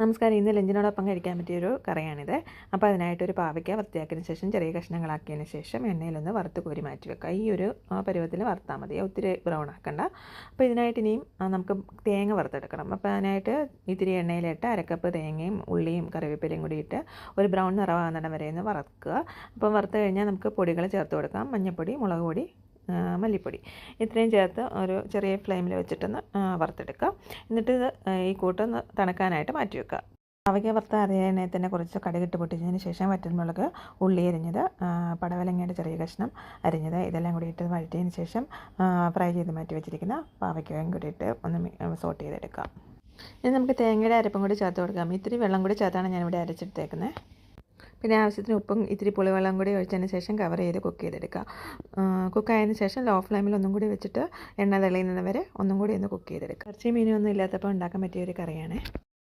നമസ്കാരം. ഇന്ന് ലഞ്ചിനോടൊപ്പം കഴിക്കാൻ പറ്റിയൊരു കറിയാണിത്. അപ്പോൾ അതിനായിട്ടൊരു പാവയ്ക്ക വൃത്തിയാക്കിയതിന് ശേഷം ചെറിയ കഷ്ണങ്ങളാക്കിയതിന് ശേഷം എണ്ണയിലൊന്ന് വറുത്ത് കോരി മാറ്റി വെക്കുക. ഈ ഒരു പരുവത്തിൽ വറുത്താൽ മതി, ഒത്തിരി ബ്രൗൺ ആക്കണ്ട. അപ്പോൾ ഇതിനായിട്ട് ഇനിയും നമുക്ക് തേങ്ങ വറുത്തെടുക്കണം. അപ്പോൾ അതിനായിട്ട് ഇത്തിരി എണ്ണയിലിട്ട് അരക്കപ്പ് തേങ്ങയും ഉള്ളിയും കറിവേപ്പിലയും കൂടി ഇട്ട് ഒരു ബ്രൗൺ നിറമാകുന്നിടം വരെ ഒന്ന് വറുക്കുക. അപ്പം വറുത്ത് കഴിഞ്ഞാൽ നമുക്ക് പൊടികൾ ചേർത്ത് കൊടുക്കാം. മഞ്ഞൾപ്പൊടി, മുളക് പൊടി, മല്ലിപ്പൊടി ഇത്രയും ചേർത്ത് ഒരു ചെറിയ ഫ്ലെയിമിൽ വെച്ചിട്ടൊന്ന് വറുത്തെടുക്കുക. എന്നിട്ട് ഇത് ഈ കൂട്ടൊന്ന് തണുക്കാനായിട്ട് മാറ്റി വെക്കുക. പാവയ്ക്ക വറുത്ത അതേ എണ്ണയിൽ തന്നെ കുറച്ച് കടുകിട്ട് പൊട്ടിച്ചതിന് ശേഷം വറ്റൽമുളക്, ഉള്ളി അരിഞ്ഞത്, പടവലങ്ങയുടെ ചെറിയ കഷ്ണം അരിഞ്ഞത് ഇതെല്ലാം കൂടി ഇട്ട് വഴറ്റിയതിന് ശേഷം ഫ്രൈ ചെയ്ത് മാറ്റി വെച്ചിരിക്കുന്ന പാവയ്ക്കയും കൂടി ഇട്ട് ഒന്ന് സോട്ട് ചെയ്തെടുക്കാം. ഇനി നമുക്ക് തേങ്ങയുടെ അരപ്പും കൂടി ചേർത്ത് കൊടുക്കാം. ഇത്തിരി വെള്ളം കൂടി ചേർത്താണ് ഞാനിവിടെ അരച്ചെടുത്തേക്കുന്നത്. പിന്നെ ആവശ്യത്തിന് ഉപ്പും ഇത്തിരി പുളിവെള്ളം കൂടി ഒഴിച്ചതിന് ശേഷം കവർ ചെയ്ത് കുക്ക് ചെയ്തെടുക്കുക. കുക്കായതിന് ശേഷം ലോ ഫ്ലെയിമിൽ ഒന്നും കൂടി വെച്ചിട്ട് എണ്ണ തെളിയുന്നത് വരെ ഒന്നും കൂടി ഒന്ന് കുക്ക് ചെയ്തെടുക്കുക. ഇറച്ചി മീനും ഒന്നും ഇല്ലാത്തപ്പോൾ ഉണ്ടാക്കാൻ പറ്റിയ ഒരു കറിയാണ്.